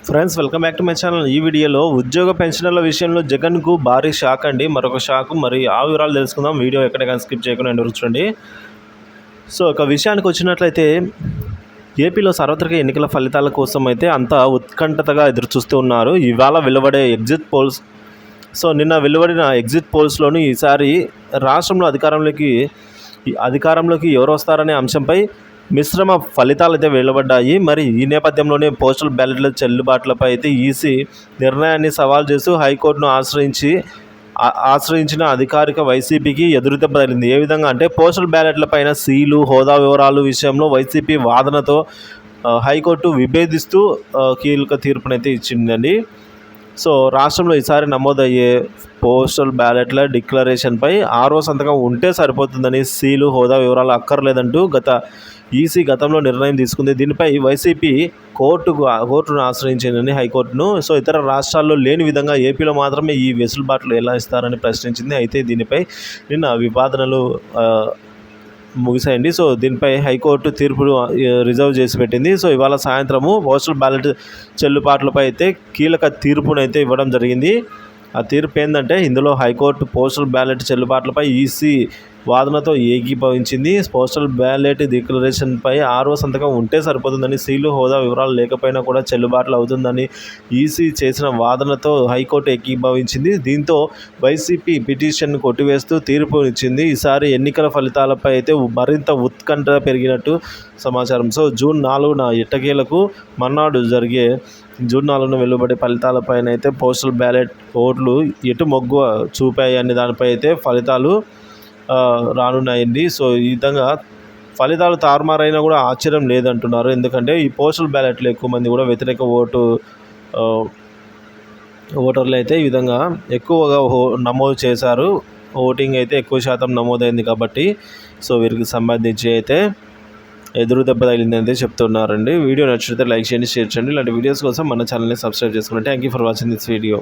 Friends welcome back to my channel. ఈ వీడియోలో ఉద్యోగ పెన్షనర్ల విషయంలో జగన్కు భారీ షాక్ అండి. మరొక షాక్. మరి ఆ వివరాలు తెలుసుకుందాం. వీడియో ఎక్కడికైనా స్కిప్ చేయకుండా చూడండి. సో ఒక విషయానికి వచ్చినట్లయితే ఏపీలో సార్వత్రిక ఎన్నికల ఫలితాల కోసం అయితే అంతా ఉత్కంఠతగా ఎదురు చూస్తూ ఉన్నారు. ఇవాళ వెలువడే ఎగ్జిట్ పోల్స్. సో నిన్న వెలువడిన ఎగ్జిట్ పోల్స్లోని ఈసారి రాష్ట్రంలో అధికారంలోకి ఎవరు వస్తారనే అంశంపై మిశ్రమ ఫలితాలు అయితే వెలువడ్డాయి. మరి ఈ నేపథ్యంలోనే పోస్టల్ బ్యాలెట్ల చెల్లుబాట్లపై అయితే ఈసీ నిర్ణయాన్ని సవాల్ చేస్తూ హైకోర్టును ఆశ్రయించిన అధికారిక వైసీపీకి ఎదురుదెబ్బ తగిలింది. ఏ విధంగా అంటే పోస్టల్ బ్యాలెట్ల పైన సీలు, హోదా వివరాలు విషయంలో వైసీపీ వాదనతో హైకోర్టు విభేదిస్తూ కీలక తీర్పునైతే ఇచ్చిందండి. సో రాష్ట్రంలో ఈసారి నమోదయ్యే పోస్టల్ బ్యాలెట్ల డిక్లరేషన్పై 6వ సంతకం ఉంటే సరిపోతుందని, సీలు, హోదా వివరాలు అక్కర్లేదంటూ ఈసీ గతంలో నిర్ణయం తీసుకుంది. దీనిపై వైసీపీ కోర్టును ఆశ్రయించిందని హైకోర్టును. సో ఇతర రాష్ట్రాల్లో లేని విధంగా ఏపీలో మాత్రమే ఈ వెసులుబాట్లు ఎలా ఇస్తారని ప్రశ్నించింది. అయితే దీనిపై నిన్న వివాదనలు ముగిశాయండి. సో దీనిపై హైకోర్టు తీర్పును రిజర్వ్ చేసి పెట్టింది. సో ఇవాళ సాయంత్రము పోస్టల్ బ్యాలెట్ చెల్లుబాట్లపై అయితే కీలక తీర్పునైతే ఇవ్వడం జరిగింది. ఆ తీర్పు ఏంటంటే ఇందులో హైకోర్టు పోస్టల్ బ్యాలెట్ చెల్లుబాట్లపై ఈసీ వాదనతో ఏకీభవించింది. పోస్టల్ బ్యాలెట్ డిక్లరేషన్పై 6వ సంతకం ఉంటే సరిపోతుందని, సీలు, హోదా వివరాలు లేకపోయినా కూడా చెల్లుబాట్లు అవుతుందని ఈసీ చేసిన వాదనతో హైకోర్టు ఏకీభవించింది. దీంతో వైసీపీ పిటిషన్ను కొట్టివేస్తూ తీర్పు ఇచ్చింది. ఈసారి ఎన్నికల ఫలితాలపై అయితే మరింత ఉత్కంఠ పెరిగినట్టు సమాచారం. సో జూన్ 4న ఎట్టకేలకు మర్నాడు జరిగే జూన్ 4న వెలువడే ఫలితాలపైన అయితే పోస్టల్ బ్యాలెట్ ఓట్లు ఎటు మొగ్గు చూపాయి అనే దానిపై అయితే ఫలితాలు రానున్నాయండి. సో ఈ విధంగా ఫలితాలు తారుమారైనా కూడా ఆశ్చర్యం లేదంటున్నారు. ఎందుకంటే ఈ పోస్టల్ బ్యాలెట్లో ఎక్కువ మంది కూడా వ్యతిరేక ఓటర్లు అయితే ఈ విధంగా ఎక్కువగా నమోదు చేశారు. ఓటింగ్ అయితే ఎక్కువ శాతం నమోదైంది కాబట్టి సో వీరికి సంబంధించి అయితే ఎదురు దెబ్బ తగిలింది అయితే చెప్తున్నారండి. వీడియో నచ్చితే లైక్ చేయండి, షేర్ చేయండి. ఇలాంటి వీడియోస్ కోసం మన ఛానల్ని సబ్స్క్రైబ్ చేసుకోండి. Thank you for watching this video.